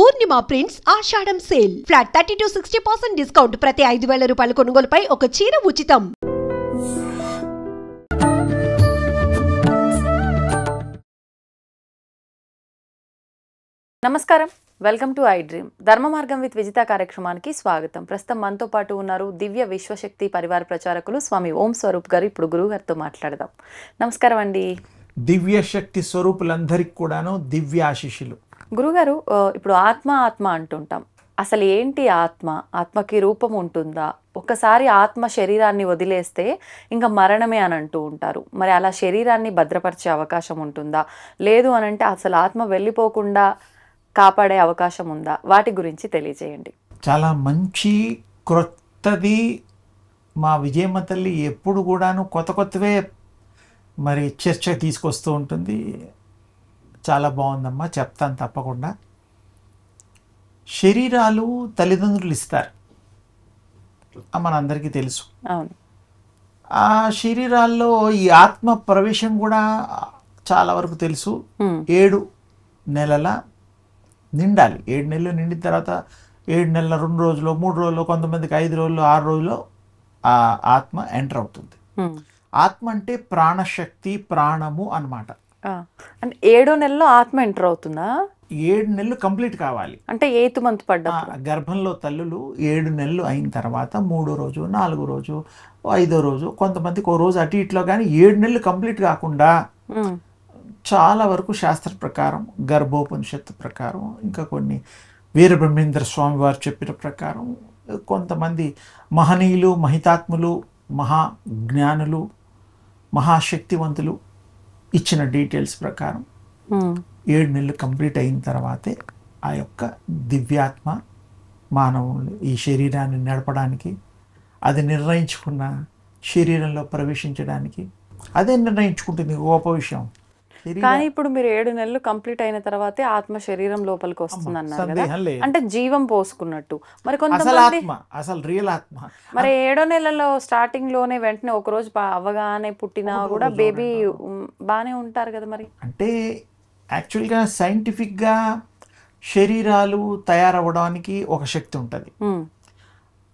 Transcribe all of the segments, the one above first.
Purnima prints Ashadham sale. Flat 30 to 60% discount. ప్రతి 5,000 రూపాయల కొనుగోలుపై ఒక చీర ఉచితం. నమస్కారం, వెల్కమ్ టు ఐ డ్రీమ్. ధర్మ మార్గం విత్ విజిత కార్యక్రమానికి స్వాగతం. ప్రస్తుతం మనతో పాటు ఉన్నారు దివ్య విశ్వశక్తి పరివార ప్రచారకులు స్వామి ఓం స్వరూప్ గారు. ఇప్పుడు గురువు గారితో మాట్లాడదాం. నమస్కారం అండి. దివ్య శక్తి స్వరూపులందరికీ కూడాను దివ్య ఆశీస్సులు. గురుగారు, ఇప్పుడు ఆత్మ ఆత్మ అంటుంటాం. అసలు ఏంటి ఆత్మ? ఆత్మకి రూపం ఉంటుందా? ఒకసారి ఆత్మ శరీరాన్ని వదిలేస్తే ఇంకా మరణమే అని అంటూ ఉంటారు. మరి అలా శరీరాన్ని భద్రపరిచే అవకాశం ఉంటుందా? లేదు అనంటే అసలు ఆత్మ వెళ్ళిపోకుండా కాపాడే అవకాశం ఉందా? వాటి గురించి తెలియజేయండి. చాలా మంచి క్రొత్తది. మా విజయమ్మ తల్లి ఎప్పుడు కూడాను కొత్త కొత్తవే మరి చర్చ తీసుకొస్తూ ఉంటుంది. చాలా బాగుందమ్మా, చెప్తాను తప్పకుండా. శరీరాలు తల్లిదండ్రులు ఇస్తారు, మనందరికీ తెలుసు. అవును. ఆ శరీరాల్లో ఈ ఆత్మ ప్రవేశం కూడా చాలా వరకు తెలుసు. 7 నెలల నిండాలి. 7 నెలలు నిండిన తర్వాత 7 నెలల 2 రోజులు 3 రోజులు, కొంతమందికి 5 రోజులు 6 రోజులు ఆ ఆత్మ ఎంటర్ అవుతుంది. ఆత్మ అంటే ప్రాణశక్తి, ప్రాణము అన్నమాట. అంటే 7వ నెలలో ఆత్మ ఎంటర్ అవుతుందా? 7 నెలలు కంప్లీట్ కావాలి. అంటే 8th మంత్ పడ్డా గర్భంలో తల్లులు 7 నెలలు అయిన తర్వాత 3వ రోజు, 4వ రోజు, 5వ రోజు, కొంతమందికి 1 రోజు అటు ఇట్లో, కానీ 7 నెలలు కంప్లీట్ కాకుండా చాలా వరకు శాస్త్ర ప్రకారం, గర్భోపనిషత్తు ప్రకారం, ఇంకా కొన్ని వీరబ్రహ్మేంద్ర స్వామి వారు చెప్పిన ప్రకారం, కొంతమంది మహనీయులు, మహితాత్ములు, మహాజ్ఞానులు, మహాశక్తివంతులు ఇచ్చిన డీటెయిల్స్ ప్రకారం 7 నెలలు కంప్లీట్ అయిన తర్వాతే ఆ యొక్క దివ్యాత్మ మానవులు ఈ శరీరాన్ని నడపడానికి, అది నిర్ణయించుకున్న శరీరంలో ప్రవేశించడానికి అదే నిర్ణయించుకుంటుంది. గొప్ప విషయం. కానీ ఇప్పుడు మీరు 7 నెలలు కంప్లీట్ అయిన తర్వాతే ఆత్మ శరీరం లోపలికి వస్తుంది అన్నారు కదా, అంటే జీవం పోసుకున్నట్టు. మరి కొంతమంది అసలు రియల్ ఆత్మ మరి 7వ నెలలో స్టార్టింగ్ లోనే వెంటనే ఒక రోజు అవ్వగానే పుట్టినా కూడా బేబీ బాగానే ఉంటారు కదా. మరి అంటే యాక్చువల్గా సైంటిఫిక్గా శరీరాలు తయారవ్వడానికి ఒక శక్తి ఉంటుంది.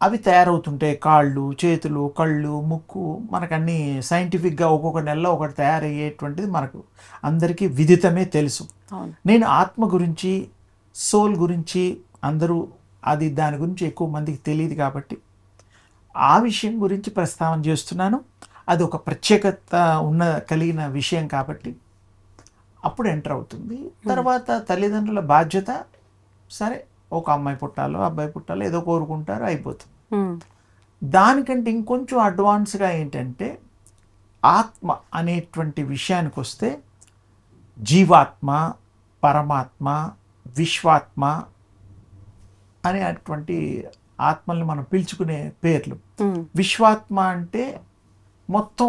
అవి తయారవుతుంటాయి. కాళ్ళు, చేతులు, కళ్ళు, ముక్కు, మనకన్నీ సైంటిఫిక్గా ఒక్కొక్క నెలలో ఒకటి తయారయ్యేటువంటిది మనకు అందరికీ విదితమే తెలుసు. నేను ఆత్మ గురించి, సోల్ గురించి అందరూ దాని గురించి ఎక్కువ మందికి తెలియదు కాబట్టి ఆ విషయం గురించి ప్రస్తావన చేస్తున్నాను. అది ఒక ప్రత్యేకత కలిగిన విషయం కాబట్టి అప్పుడు ఎంటర్ అవుతుంది. తర్వాత తల్లిదండ్రుల బాధ్యత, సరే ఒక అమ్మాయి పుట్టాలో అబ్బాయి పుట్టాలో ఏదో కోరుకుంటారు, అయిపోతుంది. దానికంటే ఇంకొంచెం అడ్వాన్స్గా ఏంటంటే ఆత్మ అనేటువంటి విషయానికి వస్తే జీవాత్మ, పరమాత్మ, విశ్వాత్మ అనేటువంటి ఆత్మల్ని మనం పిలుచుకునే పేర్లు. విశ్వాత్మ అంటే మొత్తం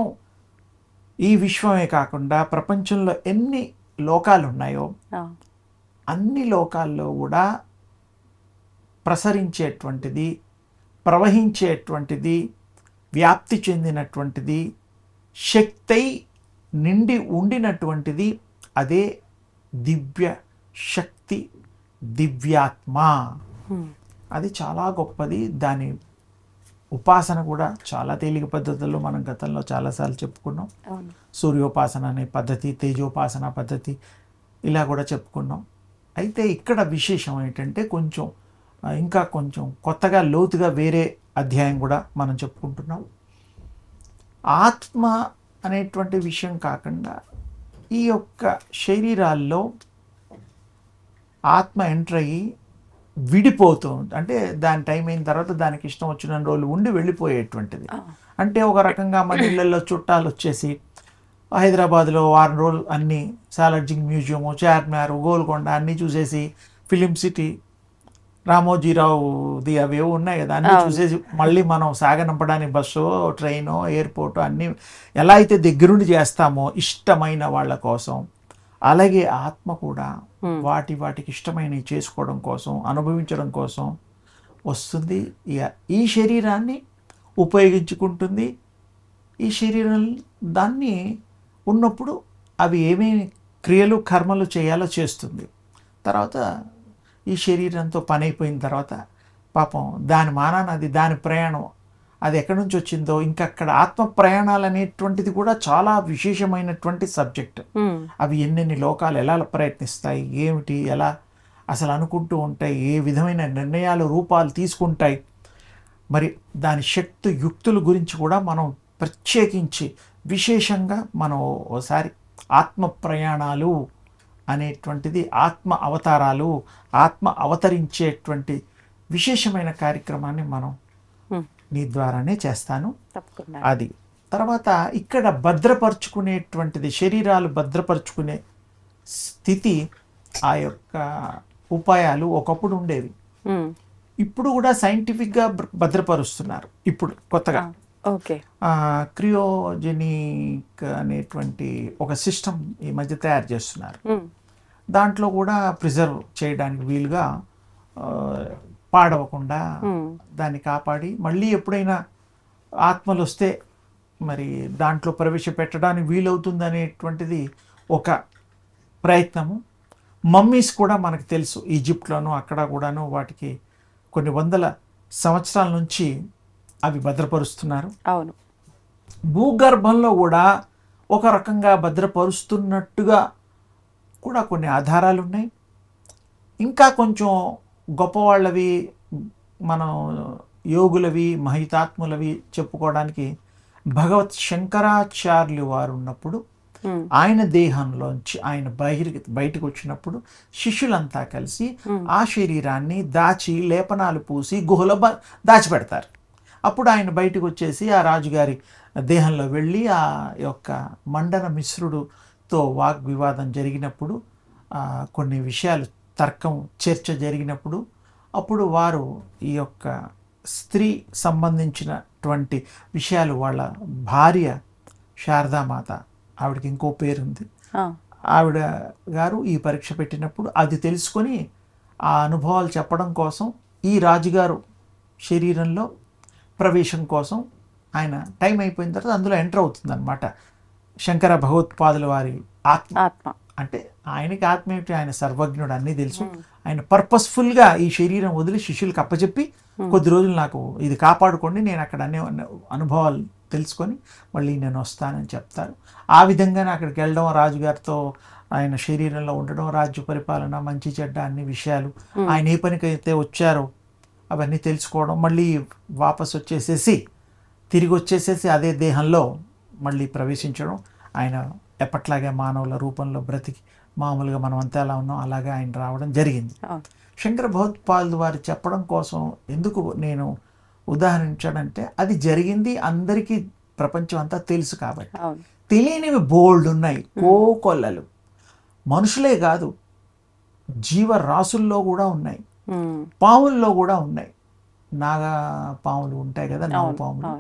ఈ విశ్వమే కాకుండా ప్రపంచంలో ఎన్ని లోకాలు ఉన్నాయో అన్ని లోకాల్లో కూడా ప్రసరించేటువంటిది, ప్రవహించేటువంటిది, వ్యాప్తి చెందినటువంటిది, శక్తి నిండి ఉండినటువంటిది అదే దివ్య శక్తి, దివ్యాత్మ. అది చాలా గొప్పది. దాని ఉపాసన కూడా చాలా తేలిక పద్ధతుల్లో మనం గతంలో చాలాసార్లు చెప్పుకున్నాం. సూర్యోపాసన అనే పద్ధతి, తేజోపాసన పద్ధతి, ఇలా కూడా చెప్పుకున్నాం. అయితే ఇక్కడ విశేషం ఏంటంటే ఇంకా కొంచెం కొత్తగా లోతుగా వేరే అధ్యాయం కూడా మనం చెప్పుకుంటున్నాం. ఆత్మ అనేటువంటి విషయం కాకుండా ఈ యొక్క శరీరాల్లో ఆత్మ ఎంటర్ అయ్యి విడిపోతూ ఉంటుంది. అంటే దాని టైం అయిన తర్వాత దానికి ఇష్టం వచ్చిన రోజులు ఉండి వెళ్ళిపోయేటువంటిది. అంటే ఒక రకంగా మన ఇళ్ళల్లో చుట్టాలు వచ్చేసి హైదరాబాద్లో 6 రోజులు అన్నీ సాలార్జింగ్ మ్యూజియము, చార్మినార్, గోల్కొండ అన్నీ చూసేసి, ఫిలిం సిటీ, రామోజీరావుది అవేవో ఉన్నాయి కదా, అన్నీ చూసేసి మళ్ళీ మనం సాగనంపడానికి బస్సు, ట్రైను, ఎయిర్పోర్టు అన్నీ ఎలా అయితే దగ్గరుండి చేస్తామో ఇష్టమైన వాళ్ళ కోసం, అలాగే ఆత్మ కూడా వాటికి ఇష్టమైనవి చేసుకోవడం కోసం, అనుభవించడం కోసం వస్తుంది. ఈ శరీరాన్ని ఉపయోగించుకుంటుంది. ఈ శరీరం దాన్ని ఉన్నప్పుడు అవి ఏమేమి క్రియలు, కర్మలు చేయాలో చేస్తుంది. తర్వాత ఈ శరీరంతో పని అయిపోయిన తర్వాత పాపం దాని మానాన అది దాని ప్రయాణం అది ఎక్కడి నుంచి వచ్చిందో, ఇంకా అక్కడ ఆత్మ ప్రయాణాలు అనేటువంటిది కూడా చాలా విశేషమైనటువంటి సబ్జెక్ట్. అవి ఎన్నెన్ని లోకాలు ఎలా ప్రయత్నిస్తాయి, ఏమిటి, ఎలా అసలు అనుకుంటూ ఉంటాయి, ఏ విధమైన నిర్ణయాలు రూపాలు తీసుకుంటాయి, మరి దాని శక్తి యుక్తుల గురించి కూడా మనం ప్రత్యేకించి విశేషంగా మనం ఓసారి ఆత్మ ప్రయాణాలు అనేటువంటిది, ఆత్మ అవతారాలు, ఆత్మ అవతరించేటువంటి విశేషమైన కార్యక్రమాన్ని మనం నీ ద్వారానే చేస్తాను. అది తర్వాత ఇక్కడ భద్రపరుచుకునేటువంటిది, శరీరాలు భద్రపరుచుకునే స్థితి, ఆ యొక్క ఉపాయాలు ఒకప్పుడు ఉండేవి, ఇప్పుడు కూడా సైంటిఫిక్గా భద్రపరుస్తున్నారు. ఇప్పుడు కొత్తగా క్రియోజెనిక్ అనేటువంటి ఒక సిస్టమ్ ఈ మధ్య తయారు చేస్తున్నారు. దాంట్లో కూడా ప్రిజర్వ్ చేయడానికి వీలుగా పాడవకుండా దాన్ని కాపాడి మళ్ళీ ఎప్పుడైనా ఆత్మలు వస్తే మరి దాంట్లో ప్రవేశపెట్టడానికి వీలవుతుంది అనేటువంటిది ఒక ప్రయత్నము. మమ్మీస్ కూడా మనకు తెలుసు, ఈజిప్ట్లోనూ అక్కడ కూడాను వాటికి కొన్ని వందల సంవత్సరాల నుంచి అవి భద్రపరుస్తున్నారు. అవును, భూగర్భంలో కూడా ఒక రకంగా భద్రపరుస్తున్నట్టుగా కూడా కొన్ని ఆధారాలు ఉన్నాయి. ఇంకా కొంచెం గొప్పవాళ్ళవి, మనం యోగులవి, మహితాత్ములవి చెప్పుకోవడానికి భగవత్ శంకరాచార్యులు వారు ఉన్నప్పుడు ఆయన దేహంలోంచి ఆయన బయటకు వచ్చినప్పుడు శిష్యులంతా కలిసి ఆ శరీరాన్ని దాచి లేపనాలు పూసి గుహలో దాచిపెడతారు. అప్పుడు ఆయన బయటకు వచ్చేసి ఆ రాజుగారి దేహంలో వెళ్ళి ఆ యొక్క మండన మిశ్రుడుతో వాగ్వివాదం జరిగినప్పుడు, కొన్ని విషయాలు తర్కం చర్చ జరిగినప్పుడు, అప్పుడు వారు ఈ యొక్క స్త్రీ సంబంధించినటువంటి విషయాలు, వాళ్ళ భార్య శారదామాత, ఆవిడకి ఇంకో పేరుంది, ఆవిడ గారు ఈ పరీక్ష పెట్టినప్పుడు అది తెలుసుకొని ఆ అనుభవాలు చెప్పడం కోసం ఈ రాజుగారు శరీరంలో ప్రవేశం కోసం ఆయన టైం అయిపోయిన తర్వాత అందులో ఎంటర్ అవుతుంది అన్నమాట శంకర భగవత్పాదుల వారి ఆత్మ. అంటే ఆయనకి ఆత్మ ఏమిటి, ఆయన సర్వజ్ఞుడు, అన్నీ తెలుసు. ఆయన పర్పస్ఫుల్గా ఈ శరీరం వదిలి శిష్యులకు అప్పచెప్పి కొద్ది రోజులు నాకు ఇది కాపాడుకోండి, నేను అక్కడ అన్ని అనుభవాలు తెలుసుకొని మళ్ళీ నేను వస్తానని చెప్తారు. ఆ విధంగానే అక్కడికి వెళ్ళడం, రాజుగారితో ఆయన శరీరంలో ఉండడం, రాజ్య పరిపాలన, మంచి చెడ్డ అన్ని విషయాలు, ఆయన ఏ పనికైతే వచ్చారో అవన్నీ తెలుసుకోవడం, మళ్ళీ వాపస్ వచ్చేసేసి తిరిగి వచ్చేసేసి అదే దేహంలో మళ్ళీ ప్రవేశించడం, ఆయన ఎప్పట్లాగే మానవుల రూపంలో బ్రతికి మామూలుగా మనం అంతా ఎలా ఉన్నాం అలాగే ఆయన రావడం జరిగింది. శంకర భగవత్పాదులు వారు చెప్పడం కోసం ఎందుకు నేను ఉదాహరించాడంటే, అది జరిగింది అందరికీ ప్రపంచం అంతా తెలుసు కాబట్టి. తెలియనివి బోల్డ్ ఉన్నాయి, కోకొల్లలు. మనుషులే కాదు, జీవరాశుల్లో కూడా ఉన్నాయి, పాముల్లో కూడా ఉన్నాయి. నాగా పాములు ఉంటాయి కదా, నాగ పాములు.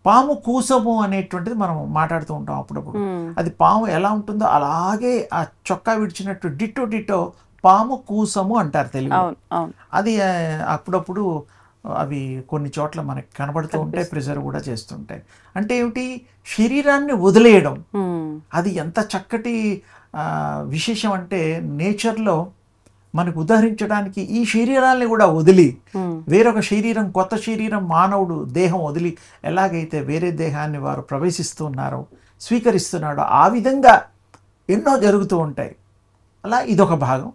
పాము కూసము అనేటువంటిది మనం మాట్లాడుతూ ఉంటాం అప్పుడప్పుడు. అది పాము ఎలా ఉంటుందో అలాగే ఆ చొక్కా విడిచినట్టు డిట్టో పాము కూసము అంటారు తెలుగు. అది అప్పుడప్పుడు అవి కొన్ని చోట్ల మనకి కనబడుతూ ఉంటాయి, ప్రిజర్వ్ కూడా చేస్తుంటాయి. అంటే ఏమిటి, శరీరాన్ని వదిలేయడం. అది ఎంత చక్కటి విశేషం అంటే, నేచర్లో మనకు ఉదాహరించడానికి ఈ శరీరాన్ని కూడా వదిలి వేరొక శరీరం, కొత్త శరీరం, మానవుడు దేహం వదిలి ఎలాగైతే వేరే దేహాన్ని వారు ప్రవేశిస్తున్నారో, స్వీకరిస్తున్నాడో, ఆ విధంగా ఎన్నో జరుగుతూ ఉంటాయి. అలా ఇదొక భాగం.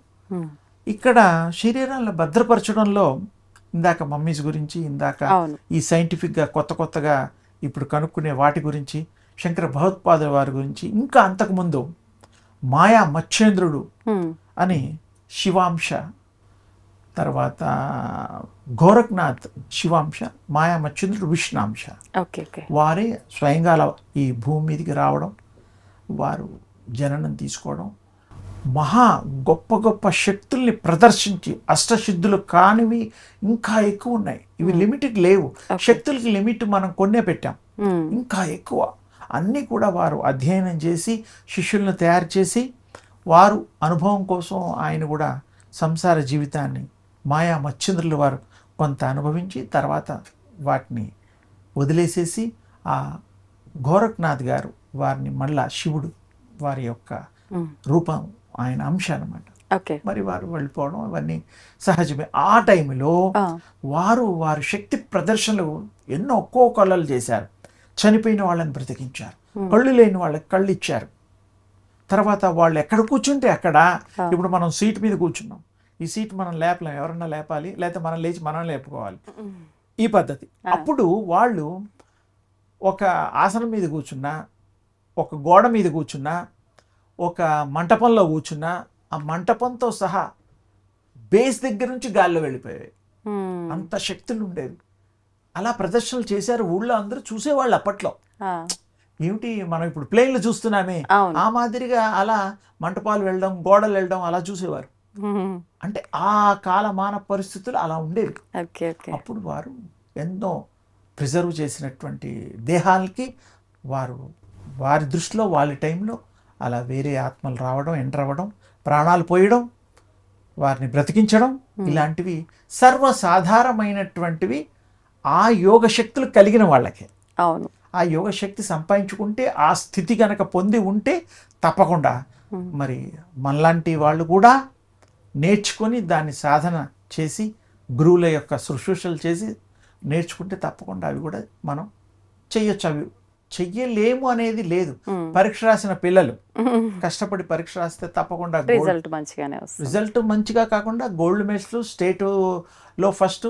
ఇక్కడ శరీరాలను భద్రపరచడంలో ఇందాక మమ్మీస్ గురించి, ఇందాక ఈ సైంటిఫిక్గా కొత్తగా ఇప్పుడు కనుక్కునే వాటి గురించి, శంకర భగవత్పాదుల వారి గురించి, ఇంకా అంతకుముందు మాయా మచ్చేంద్రుడు అని శివాంశ, తర్వాత గోరఖ్నాథ్ శివాంశ, మాయా మచ్చేంద్రుడు విష్ణాంశ. వారే స్వయంగా ఈ భూమి మీదకి రావడం, వారు జననం తీసుకోవడం, మహా గొప్ప శక్తుల్ని ప్రదర్శించి, అష్టసిద్ధులు కానివి ఇంకా ఎక్కువ ఉన్నాయి. ఇవి లిమిటెడ్ లేవు, శక్తులకి లిమిట్ మనం కొన్నే పెట్టాం, ఇంకా ఎక్కువ అన్నీ కూడా వారు అధ్యయనం చేసి శిష్యులను తయారు చేసి, వారు అనుభవం కోసం ఆయన కూడా సంసార జీవితాన్ని మాయా మచ్చేంద్రులు వారు కొంత అనుభవించి తర్వాత వాటిని వదిలేసేసి, ఆ గోరఖ్నాథ్ గారు వారిని మళ్ళా శివుడు వారి యొక్క రూపం, ఆయన అంశ అన్నమాట. ఓకే. మరి వారు వెళ్ళిపోవడం అవన్నీ సహజమే. ఆ టైంలో వారి శక్తి ప్రదర్శనలు ఎన్నో ఒక్కో కళలు చేశారు. చనిపోయిన వాళ్ళని బ్రతికించారు, కళ్ళు లేని వాళ్ళకి కళ్ళు ఇచ్చారు. తర్వాత వాళ్ళు ఎక్కడ కూర్చుంటే అక్కడ, ఇప్పుడు మనం సీట్ మీద కూర్చున్నాం, ఈ సీట్ మనం లేపలేం, ఎవరన్నా లేపాలి, లేకపోతే మనం లేచి మనం లేపుకోవాలి, ఈ పద్ధతి. అప్పుడు వాళ్ళు ఒక ఆసనం మీద కూర్చున్నా, ఒక గోడ మీద కూర్చున్నా, ఒక మంటపంలో కూర్చున్నా, ఆ మంటపంతో సహా బేస్ దగ్గర నుంచి గాల్లో వెళ్ళిపోయాయి. అంత శక్తులు ఉండేవి. అలా ప్రదర్శనలు చేశారు. ఊళ్ళో అందరూ చూసేవాళ్ళు అప్పట్లో. ఏమిటి మనం ఇప్పుడు ప్లేన్లు చూస్తున్నామే, ఆ మాదిరిగా అలా మంటపాలు వెళ్ళడం, గోడలు వెళ్ళడం అలా చూసేవారు. అంటే ఆ కాలమాన పరిస్థితులు అలా ఉండేవి. అప్పుడు వారు ఎన్నో ప్రిజర్వ్ చేసినటువంటి దేహాలకి వారి దృష్టిలో వాళ్ళ టైంలో అలా వేరే ఆత్మలు రావడం, ఎంటర్ అవ్వడం, ప్రాణాలు పోయడం, వారిని బ్రతికించడం, ఇలాంటివి సర్వసాధారణమైనటువంటివి ఆ యోగ శక్తులు కలిగిన వాళ్ళకే. అవును. ఆ యోగ శక్తి సంపాదించుకుంటే, ఆ స్థితి కనుక పొంది ఉంటే తప్పకుండా మరి మనలాంటి వాళ్ళు కూడా నేర్చుకొని దాన్ని సాధన చేసి గురువుల యొక్క శుశ్రూషలు చేసి నేర్చుకుంటే తప్పకుండా అవి కూడా మనం చెయ్యొచ్చు. అవి చెయ్యలేము అనేది లేదు. పరీక్ష రాసిన పిల్లలు కష్టపడి పరీక్ష రాస్తే తప్పకుండా రిజల్ట్ మంచిగా కాకుండా గోల్డ్ మెడల్స్, స్టేట్లో ఫస్ట్,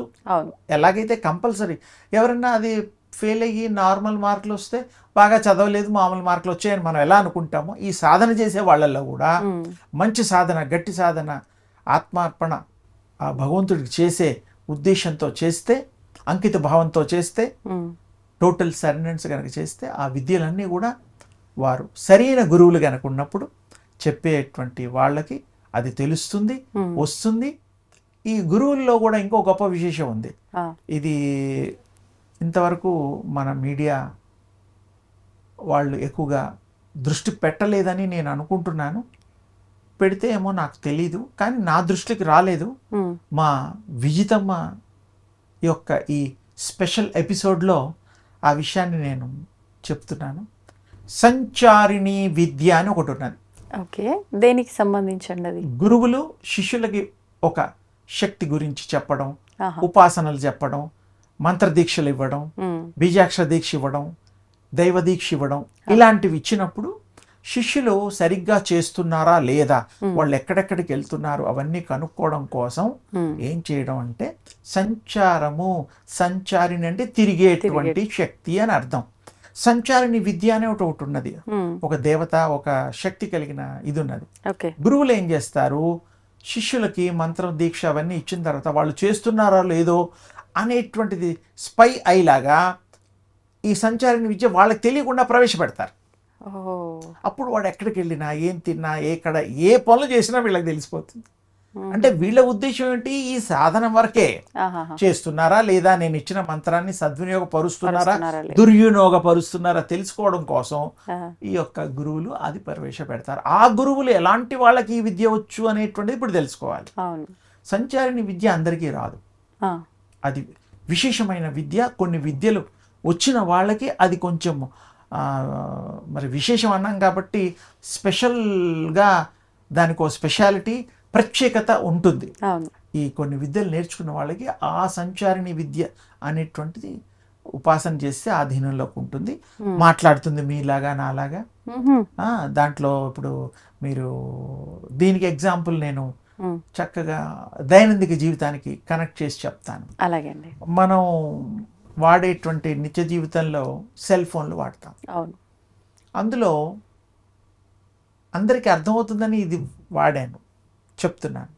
ఎలాగైతే కంపల్సరీ. ఎవరన్నా అది ఫెయిల్ అయ్యి నార్మల్ మార్కులు వస్తే బాగా చదవలేదు, మామూలు మార్కులు వచ్చాయని మనం ఎలా అనుకుంటామో, ఈ సాధన చేసే వాళ్ళల్లో కూడా మంచి సాధన, గట్టి సాధన, ఆత్మార్పణ ఆ భగవంతుడికి చేసే ఉద్దేశంతో చేస్తే, అంకిత భావంతో చేస్తే, టోటల్ సరెండరెన్స్ కనుక చేస్తే, ఆ విద్యలన్నీ కూడా వారు సరైన గురువులు కనుక ఉన్నప్పుడు చెప్పేటువంటి వాళ్ళకి అది తెలుస్తుంది, వస్తుంది. ఈ గురువుల్లో కూడా ఇంకో గొప్ప విశేషం ఉంది. ఇది ఇంతవరకు మన మీడియా వాళ్ళు ఎక్కువగా దృష్టి పెట్టలేదని నేను అనుకుంటున్నాను. పెడితే ఏమో నాకు తెలీదు, కానీ నా దృష్టికి రాలేదు. మా విజితమ్మ యొక్క ఈ స్పెషల్ ఎపిసోడ్లో ఆ విషయాన్ని నేను చెప్తున్నాను. సంచారిణి విద్య అని ఒకటి ఉన్నది. ఓకే, దేనికి సంబంధించండి అది? గురువులు శిష్యులకి ఒక శక్తి గురించి చెప్పడం, ఉపాసనలు చెప్పడం, మంత్రదీక్షలు ఇవ్వడం, బీజాక్షర దీక్ష ఇవ్వడం, దైవ దీక్ష ఇవ్వడం, ఇలాంటివి ఇచ్చినప్పుడు శిష్యులు సరిగ్గా చేస్తున్నారా లేదా, వాళ్ళు ఎక్కడెక్కడికి వెళ్తున్నారు అవన్నీ కనుక్కోవడం కోసం ఏం చేయడం అంటే సంచారము. సంచారిని అంటే తిరిగేటువంటి శక్తి అని అర్థం. సంచారిని విద్య అనే ఒకటి ఉన్నది. ఒక దేవత, ఒక శక్తి కలిగిన ఇది ఉన్నది. గురువులు ఏం చేస్తారు, శిష్యులకి మంత్రం దీక్ష అవన్నీ ఇచ్చిన తర్వాత వాళ్ళు చేస్తున్నారా లేదో అనేటువంటిది స్పై అయ్యేలాగా ఈ సంచారిని విద్య వాళ్ళకి తెలియకుండా ప్రవేశపెడతారు. అప్పుడు వాడు ఎక్కడికి వెళ్ళినా, ఏం తిన్నా, ఎక్కడ ఏ పనులు చేసినా వీళ్ళకి తెలిసిపోతుంది. అంటే వీళ్ళ ఉద్దేశం ఏంటి, ఈ సాధన వరకే చేస్తున్నారా లేదా, నేను ఇచ్చిన మంత్రాన్ని సద్వినియోగపరుస్తున్నారా, దుర్వినియోగపరుస్తున్నారా తెలుసుకోవడం కోసం ఈ యొక్క గురువులు అది ప్రవేశపెడతారు. ఆ గురువులు ఎలాంటి వాళ్ళకి ఈ విద్య వచ్చు అనేటువంటిది ఇప్పుడు తెలుసుకోవాలి. సంచారిని విద్య అందరికీ రాదు, అది విశేషమైన విద్య. కొన్ని విద్యలు వచ్చిన వాళ్ళకి అది కొంచెం మరి విశేషం అన్నాం కాబట్టి స్పెషల్గా దానికి ఒక స్పెషాలిటీ, ప్రత్యేకత ఉంటుంది. ఈ కొన్ని విద్యలు నేర్చుకున్న వాళ్ళకి ఆ సంచారిణి విద్య అనేటువంటిది ఉపాసన చేస్తే ఆధీనంలోకి ఉంటుంది, మాట్లాడుతుంది మీలాగా నాలాగా. దాంట్లో ఇప్పుడు మీరు దీనికి ఎగ్జాంపుల్ నేను చక్కగా దైనందిక జీవితానికి కనెక్ట్ చేసి చెప్తాను. అలాగే. మనం వాడేటువంటి నిత్య జీవితంలో సెల్ ఫోన్లు వాడతాం. అందులో అందరికీ అర్థమవుతుందని ఇది వాడాను, చెప్తున్నాను.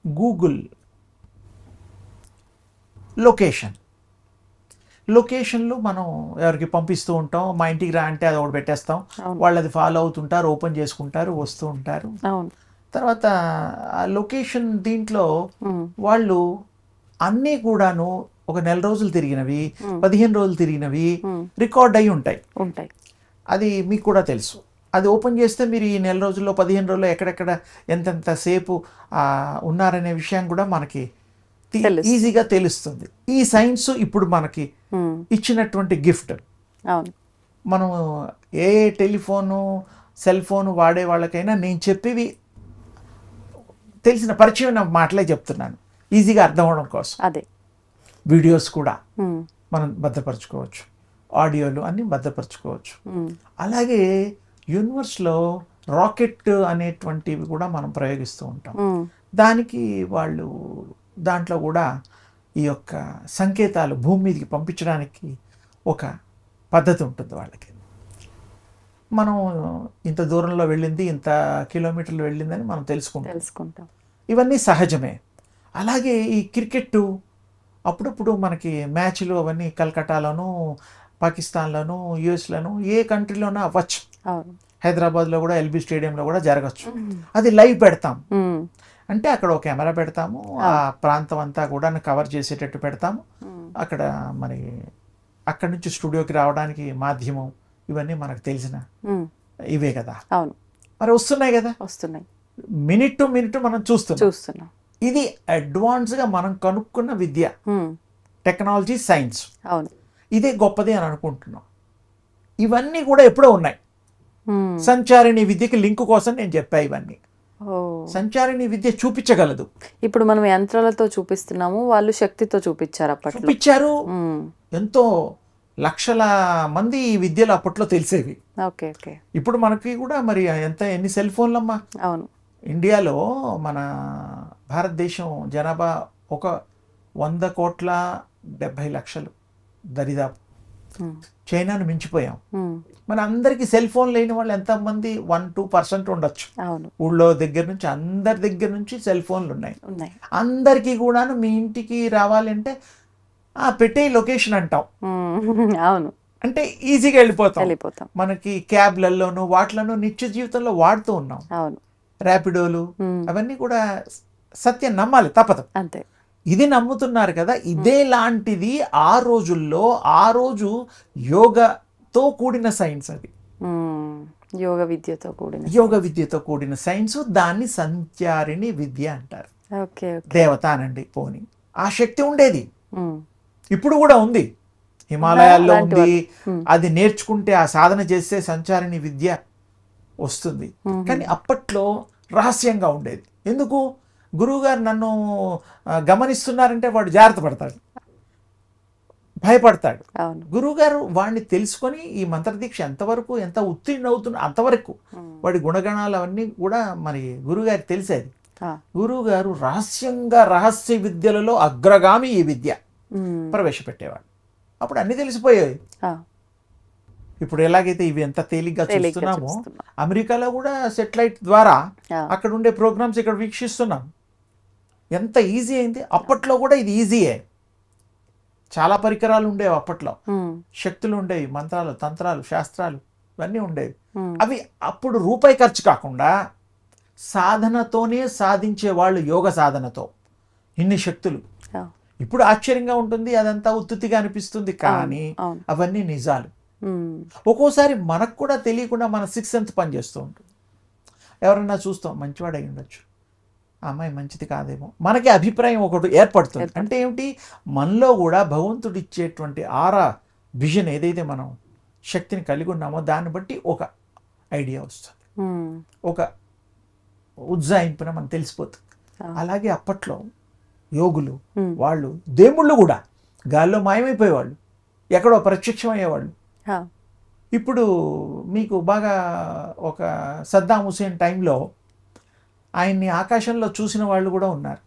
గూగుల్ లొకేషన్లు మనం ఎవరికి పంపిస్తూ ఉంటాం. మా ఇంటికి రా అంటే అది ఒకటి పెట్టేస్తాం, వాళ్ళు అది ఫాలో అవుతుంటారు, ఓపెన్ చేసుకుంటారు, వస్తూ ఉంటారు. తర్వాత ఆ లొకేషన్ దీంట్లో వాళ్ళు అన్నీ కూడాను ఒక నెల రోజులు తిరిగినవి, 15 రోజులు తిరిగినవి రికార్డ్ అయి ఉంటాయి. అది మీకు కూడా తెలుసు. అది ఓపెన్ చేస్తే మీరు ఈ నెల రోజుల్లో 15 రోజుల్లో ఎక్కడెక్కడ ఎంతెంత సేపు ఉన్నారనే విషయం కూడా మనకి ఈజీగా తెలుస్తుంది. ఈ సైన్స్ ఇప్పుడు మనకి ఇచ్చినటువంటి గిఫ్ట్. మనం ఏ టెలిఫోను, సెల్ ఫోను వాడే వాళ్ళకైనా నేను చెప్పేవి తెలిసిన పరిచయం మాటలే చెప్తున్నాను, ఈజీగా అర్థం అవడం కోసం. అదే వీడియోస్ కూడా మనం భద్రపరచుకోవచ్చు, ఆడియోలు అన్నీ భద్రపరచుకోవచ్చు. అలాగే యూనివర్స్లో రాకెట్ అనేటువంటివి కూడా మనం ప్రయోగిస్తూ ఉంటాం. దానికి వాళ్ళు దాంట్లో కూడా ఈ యొక్క సంకేతాలు భూమి మీదకి పంపించడానికి ఒక పద్ధతి ఉంటుంది వాళ్ళకి. మనం ఇంత దూరంలో వెళ్ళింది, ఇంత కిలోమీటర్లు వెళ్ళిందని మనం తెలుసుకుంటాం. ఇవన్నీ సహజమే. అలాగే ఈ క్రికెట్ అప్పుడప్పుడు మనకి మ్యాచ్లు అవన్నీ కలకట్టాలోను, పాకిస్తాన్లోను, యుఎస్లోను, ఏ కంట్రీలోనూ అవ్వచ్చు. హైదరాబాద్లో కూడా ఎల్బీ స్టేడియంలో కూడా జరగచ్చు. అది లైవ్ పెడతాం. అంటే అక్కడ ఒక కెమెరా పెడతాము, ఆ ప్రాంతం అంతా కూడా కవర్ చేసేటట్టు పెడతాము. అక్కడ మరి అక్కడి నుంచి స్టూడియోకి రావడానికి మాధ్యమం ఇవన్నీ మనకు తెలిసిన ఇవే కదా. అవును, మరి వస్తున్నాయి కదా, వస్తున్నాయి. మినిట్ టు మినిట్ మనం చూస్తున్నాం. ఇది అడ్వాన్స్గా మనం కనుక్కున్న విద్య, టెక్నాలజీ, సైన్స్. అవును, ఇదే గొప్పది అని అనుకుంటున్నాం. ఇవన్నీ కూడా ఎప్పుడో ఉన్నాయి. సంచారిణి విద్యకి లింక్ కోసం నేను చెప్పా. ఇవన్నీ సంచారిణి విద్య చూపించగలదు. ఇప్పుడు మనం యంత్రాలతో చూపిస్తున్నాము, వాళ్ళు శక్తితో చూపించారు. అప్పట్లో చూపించారు. ఎంతో లక్షల మంది ఈ విద్యలు అప్పట్లో తెలిసేవి. ఇప్పుడు మనకి కూడా మరి ఎన్ని సెల్ ఫోన్లమ్మా. అవును, ఇండియాలో మన భారతదేశం జనాభా ఒక 100,70,00,000 దరిదాపు. చైనాను మించిపోయాం. మన అందరికి సెల్ ఫోన్ లేని వాళ్ళు ఎంతమంది? 1-2% ఉండొచ్చు. ఊళ్ళో దగ్గర నుంచి అందరి దగ్గర నుంచి సెల్ ఫోన్లు ఉన్నాయి. అందరికీ కూడాను మీ ఇంటికి రావాలంటే పెట్టే లొకేషన్ అంటాం. అవును, అంటే ఈజీగా వెళ్ళిపోతాం. మనకి క్యాబ్లలోను వాటిలోనూ నిత్య జీవితంలో వాడుతూ ఉన్నాం. ర్యాపిడోలు అవన్నీ కూడా సత్యం నమ్మాలి, తప్పదు. అంతే. ఇది నమ్ముతున్నారు కదా. ఇదే లాంటిది ఆ రోజుల్లో, ఆ రోజు యోగతో కూడిన సైన్స్. అది యోగ విద్యతో కూడిన సైన్స్. దాన్ని సంచారిణి విద్య అంటారు. దేవత అనండి పోని, ఆ శక్తి ఉండేది. ఇప్పుడు కూడా ఉంది, హిమాలయాల్లో ఉంది. అది నేర్చుకుంటే, ఆ సాధన చేస్తే సంచారిణి విద్య వస్తుంది. కానీ అప్పట్లో రహస్యంగా ఉండేది. ఎందుకు? గురువుగారు నన్ను గమనిస్తున్నారంటే వాడు జాగ్రత్త పడతాడు, భయపడతాడు. గురువుగారు వాడిని తెలుసుకొని ఈ మంత్రదీక్ష ఎంతవరకు ఎంత ఉత్తీర్ణ అవుతున్నా అంతవరకు వాడి గుణగణాలు అవన్నీ కూడా మరి గురువుగారికి తెలిసేది. గురువుగారు రహస్య విద్యలలో అగ్రగామి ఈ విద్య ప్రవేశపెట్టేవాడు. అప్పుడు అన్ని తెలిసిపోయాయి. ఇప్పుడు ఎలాగైతే ఇవి ఎంత తేలిగ్గా చూస్తున్నామో, అమెరికాలో కూడా సెటిలైట్ ద్వారా అక్కడ ఉండే ప్రోగ్రామ్స్ ఇక్కడ వీక్షిస్తున్నాం. ఎంత ఈజీ అయింది. అప్పట్లో కూడా ఇది ఈజీయే. చాలా పరికరాలు ఉండేవి అప్పట్లో, శక్తులు ఉండేవి, మంత్రాలు, తంత్రాలు, శాస్త్రాలు ఇవన్నీ ఉండేవి. అవి అప్పుడు రూపాయి ఖర్చు కాకుండా సాధనతోనే సాధించేవాళ్ళు, యోగ సాధనతో ఇన్ని శక్తులు. ఇప్పుడు ఆశ్చర్యంగా ఉంటుంది, అదంతా ఉత్తుతిగా అనిపిస్తుంది, కానీ అవన్నీ నిజాలు. ఒక్కోసారి మనకు కూడా తెలియకుండా మన సిక్స్త్ సెన్స్ పనిచేస్తూ ఉంటుంది. ఎవరన్నా చూస్తాం, మంచివాడు అయి ఉండొచ్చు, అమ్మాయి మంచిది కాదేమో, మనకి అభిప్రాయం ఒకటి ఏర్పడుతుంది. అంటే ఏమిటి? మనలో కూడా భగవంతుడు ఇచ్చేటువంటి ఆరా విజన్ ఏదైతే మనం శక్తిని కలిగి ఉన్నామో దాన్ని బట్టి ఒక ఐడియా వస్తుంది, ఒక ఉజ్జాయింపున మనకు తెలిసిపోతుంది. అలాగే అప్పట్లో యోగులు వాళ్ళు, దేవుళ్ళు కూడా గాల్లో మాయమైపోయేవాళ్ళు, ఎక్కడో ప్రత్యక్షం అయ్యేవాళ్ళు. ఇప్పుడు మీకు బాగా ఒక సద్దాం హుసేన్ టైంలో ఆయన్ని ఆకాశంలో చూసిన వాళ్ళు కూడా ఉన్నారు.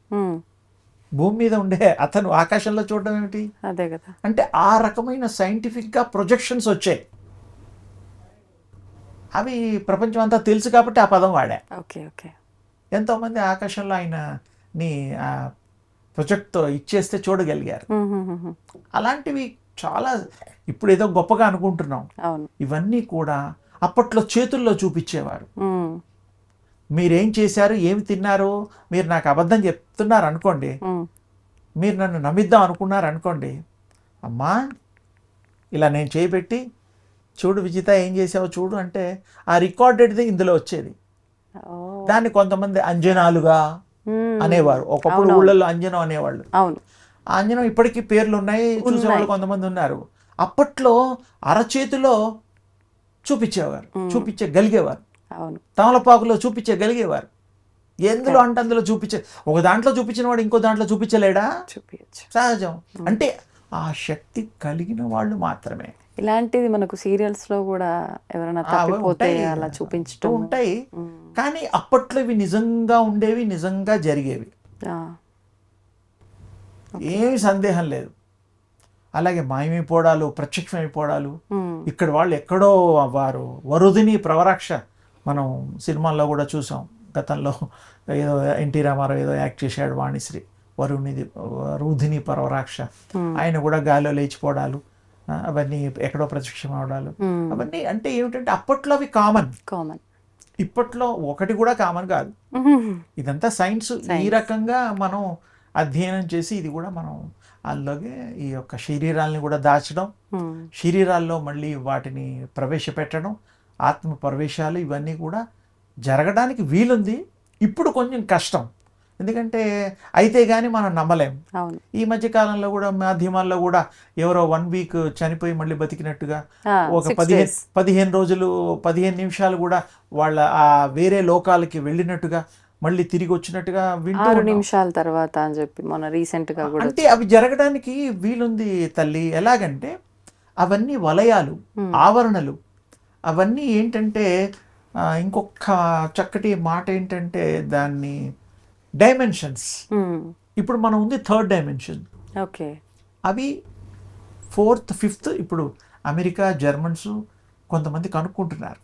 భూమి మీద ఉండే అతను ఆకాశంలో చూడడం ఏమిటి? అదే కదా. అంటే ఆ రకమైన సైంటిఫిక్గా ప్రొజెక్షన్స్ వచ్చాయి. అవి ప్రపంచం అంతా తెలుసు కాబట్టి ఆ పదం వాడా. ఎంతోమంది ఆకాశంలో ఆయనని ప్రొజెక్ట్తో ఇచ్చేస్తే చూడగలిగారు. అలాంటివి చాలా ఇప్పుడు ఏదో గొప్పగా అనుకుంటున్నాం. ఇవన్నీ కూడా అప్పట్లో చేతుల్లో చూపించేవారు. మీరేం చేశారు, ఏమి తిన్నారు, మీరు నాకు అబద్ధం చెప్తున్నారు అనుకోండి, మీరు నన్ను నమ్మిద్దాం అనుకున్నారు అనుకోండి, అమ్మా ఇలా నేను చేయబెట్టి చూడు విజిత ఏం చేసావో చూడు అంటే ఆ రికార్డెడ్ది ఇందులో వచ్చేది. దాన్ని కొంతమంది అంజనాలుగా అనేవారు. ఒకప్పుడు ఊళ్ళల్లో అంజనం అనేవాళ్ళు. ఆ అంజనం ఇప్పటికీ పేర్లు ఉన్నాయి, చూసేవాళ్ళు కొంతమంది ఉన్నారు. అప్పట్లో అరచేతిలో చూపించేవారు, చూపించగలిగేవారు. తమలపాకులో చూపించగలిగేవారు. ఎందులో అంటే అందులో ఒక దాంట్లో చూపించిన వాడు ఇంకో దాంట్లో చూపించలేడా? చూపించచ్చు. సహజం. అంటే ఆ శక్తి కలిగిన వాళ్ళు మాత్రమే. ఇలాంటిది మనకు సీరియల్స్ లో కూడా ఎవరైనా తప్పిపోతే అలా చూపించడం ఉంటాయి. కానీ అప్పట్లో ఇవి నిజంగా ఉండేవి, నిజంగా జరిగేవి, ఏమి సందేహం లేదు. అలాగే మాయమైపోవడాలు, ప్రత్యక్షమైపోవడాలు, ఇక్కడ వాళ్ళు ఎక్కడో వారు వరుదిని ప్రవరాక్ష మనం సినిమాల్లో కూడా చూసాం. గతంలో ఏదో ఎన్టీ రామారావు ఏదో యాక్ట్ చేశాడు, వాణిశ్రీ, వరుధిని పరవరాక్ష. ఆయన కూడా గాలిలో లేచిపోవడాలు, అవన్నీ ఎక్కడో ప్రత్యక్షం అవడాలు, అవన్నీ అంటే ఏమిటంటే అప్పట్లో అవి కామన్. ఇప్పట్లో ఒకటి కూడా కామన్ కాదు. ఇదంతా సైన్స్. ఈ రకంగా మనం అధ్యయనం చేసి ఇది కూడా మనం అందులోకి ఈ యొక్క శరీరాలని కూడా దాచడం, శరీరాల్లో మళ్ళీ వాటిని ప్రవేశపెట్టడం, ఆత్మ ప్రవేశాలు ఇవన్నీ కూడా జరగడానికి వీలుంది. ఇప్పుడు కొంచెం కష్టం, ఎందుకంటే అయితే కానీ మనం నమ్మలేం. ఈ మధ్య కాలంలో కూడా మాధ్యమాల్లో కూడా ఎవరో 1 వీక్ చనిపోయి మళ్ళీ బతికినట్టుగా, ఒక 15 రోజులు 15 నిమిషాలు కూడా వాళ్ళ ఆ వేరే లోకాలకి వెళ్ళినట్టుగా, మళ్ళీ తిరిగి వచ్చినట్టుగా 6 నిమిషాల తర్వాత అని చెప్పి మన రీసెంట్ గా కూడా. అంటే అవి జరగడానికి వీలుంది తల్లి. ఎలాగంటే అవన్నీ వలయాలు, ఆవరణలు, అవన్నీ ఏంటంటే ఇంకొక చక్కటి మాట ఏంటంటే దాన్ని డైమెన్షన్స్. ఇప్పుడు మనం ఉంది 3rd డైమెన్షన్. ఓకే. అవి 4th 5th ఇప్పుడు అమెరికా, జర్మన్స్ కొంతమంది కనుక్కుంటున్నారు.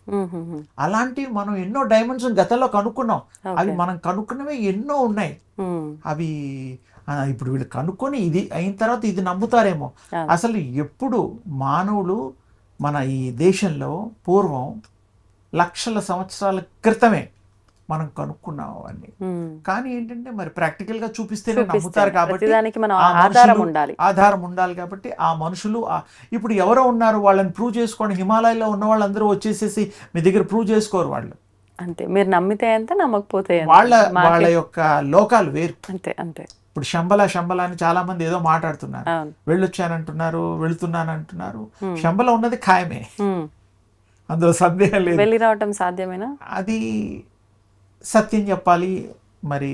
అలాంటివి మనం ఎన్నో డైమెన్షన్ గతంలో కనుక్కున్నాం. అవి మనం కనుక్కున్నవే ఎన్నో ఉన్నాయి. అవి ఇప్పుడు వీళ్ళు కనుక్కొని ఇది అయిన తర్వాత ఇది నమ్ముతారేమో. అసలు ఎప్పుడు మానవులు మన ఈ దేశంలో పూర్వం లక్షల సంవత్సరాల క్రితమే మనం కనుక్కున్నాం అవన్నీ. కానీ ఏంటంటే మరి ప్రాక్టికల్ గా చూపిస్తేనే నమ్ముతారు కాబట్టి ఆధారం ఉండాలి కాబట్టి ఆ మనుషులు ఇప్పుడు ఎవరో ఉన్నారు వాళ్ళని ప్రూవ్ చేసుకోండి. హిమాలయాల్లో ఉన్న వాళ్ళందరూ వచ్చేసేసి మీ దగ్గర ప్రూవ్ చేసుకోరు వాళ్ళు. అంతే, మీరు నమ్మితే ఎంత, నమ్మకపోతే వాళ్ళ యొక్క లోకాలు వేరు. అంతే అంతే. ఇప్పుడు శంబల అని చాలా మంది ఏదో మాట్లాడుతున్నారు, వెళ్ళొచ్చానంటున్నారు, వెళుతున్నానంటున్నారు. శంబల ఉన్నది ఖాయమే, అందులో సందేహం లేదు. వెళ్ళి రావటం సాధ్యమేనా? అది సత్యం చెప్పాలి. మరి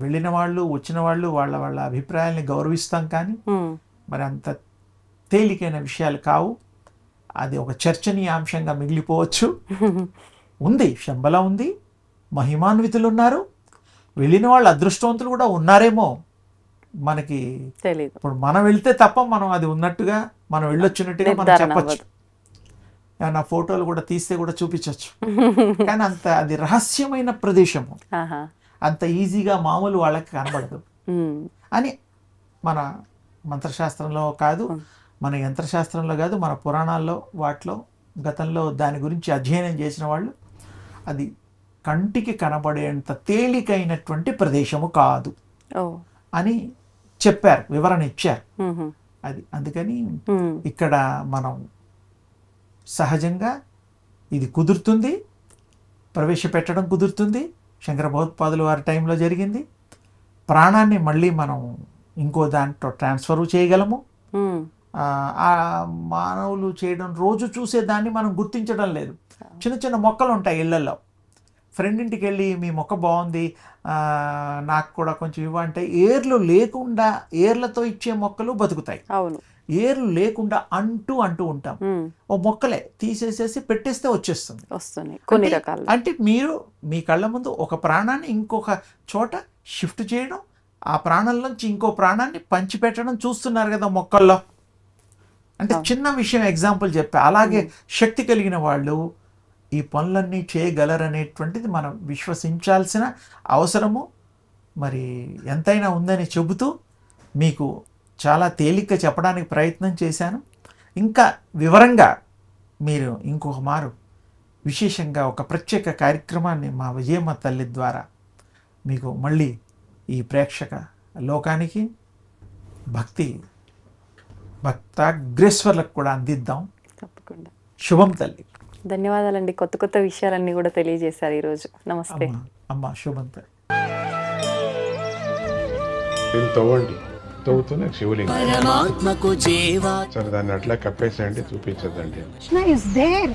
వెళ్ళిన వాళ్ళు, వచ్చిన వాళ్ళు వాళ్ళ అభిప్రాయాల్ని గౌరవిస్తాం, కానీ మరి అంత తేలికైన విషయాలు కావు. అది ఒక చర్చనీయాంశంగా మిగిలిపోవచ్చు. ఉంది, శంబల ఉంది, మహిమాన్వితులు ఉన్నారు, వెళ్ళిన వాళ్ళు అదృష్టవంతులు కూడా ఉన్నారేమో మనకి తెలియదు. ఇప్పుడు మనం వెళ్తే తప్ప మనం అది ఉన్నట్టుగా, మనం వెళ్ళొచ్చినట్టుగా మనం చెప్పచ్చు. నా ఫోటోలు కూడా తీస్తే కూడా చూపించవచ్చు. కానీ అంత అది రహస్యమైన ప్రదేశము, అంత ఈజీగా మామూలు వాళ్ళకి కనబడదు అని మన మంత్రశాస్త్రంలో కాదు, మన యంత్రశాస్త్రంలో కాదు, మన పురాణాల్లో వాటిలో గతంలో దాని గురించి అధ్యయనం చేసిన వాళ్ళు అది కంటికి కనబడేంత తేలికైనటువంటి ప్రదేశము కాదు అని చెప్పారు, వివరణ ఇచ్చారు. అది అందుకని ఇక్కడ మనం సహజంగా ఇది కుదురుతుంది, ప్రవేశపెట్టడం కుదురుతుంది. శంకర భగవత్పాదుల వారి టైంలో జరిగింది. ప్రాణాన్ని మళ్ళీ మనం ఇంకో దాంట్లో ట్రాన్స్ఫర్ చేయగలము. ఆ మానవులు చేయడం, రోజు చూసే దాన్ని మనం గుర్తించడం లేదు. చిన్న చిన్న మొక్కలు ఉంటాయి ఇళ్లలో. ఫ్రెండ్ ఇంటికి వెళ్ళి మీ మొక్క బాగుంది, నాకు కూడా కొంచెం ఇవ్వంటే ఏర్లు లేకుండా, ఏర్లతో ఇచ్చే మొక్కలు బతుకుతాయి. అవును, ఏర్లు లేకుండా అంటూ ఉంటాం. ఓ మొక్కలే తీసేసేసి పెట్టేస్తే వస్తుంది కొన్ని రకాలు. అంటే మీరు మీ కళ్ళ ముందు ఒక ప్రాణాన్ని ఇంకొక చోట షిఫ్ట్ చేయడం, ఆ ప్రాణంలోంచి ఇంకో ప్రాణాన్ని పంచిపెట్టడం చూస్తున్నారు కదా మొక్కల్లో. అంటే చిన్న విషయం ఎగ్జాంపుల్ చెప్పా. అలాగే శక్తి కలిగిన వాళ్ళు ఈ పనులన్నీ చేయగలరనేటువంటిది మనం విశ్వసించాల్సిన అవసరము మరి ఎంతైనా ఉందని చెబుతూ మీకు చాలా తేలిగ్గా చెప్పడానికి ప్రయత్నం చేశాను. ఇంకా వివరంగా మీరు ఇంకొక మారు విశేషంగా ఒక ప్రత్యేక కార్యక్రమాన్ని మా విజయమ్మ తల్లి ద్వారా మీకు మళ్ళీ ఈ ప్రేక్షక లోకానికి భక్తాగ్రేశ్వర్లకు కూడా అందిద్దాం. తప్పకుండా. శుభం తల్లి. ధన్యవాదాలండి. కొత్త కొత్త విషయాలన్నీ కూడా తెలియజేశారు ఈరోజు. నమస్తే అమ్మా. శుభం తల్లి. తవ్వుతున్న శివలింగం సరే, దాన్ని అట్లా కప్పేసేయండి, చూపించదండి. Krishna is there.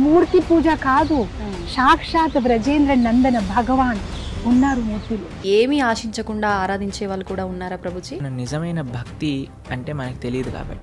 మూర్తి పూజ కాదు, సాక్షాత్ బ్రజేంద్ర నందన భగవాన్ ఉన్నారు మూర్తులు. ఏమీ ఆశించకుండా ఆరాధించే వాళ్ళు కూడా ఉన్నారా ప్రభుజీ? నిజమైన భక్తి అంటే మనకు తెలియదు కాబట్టి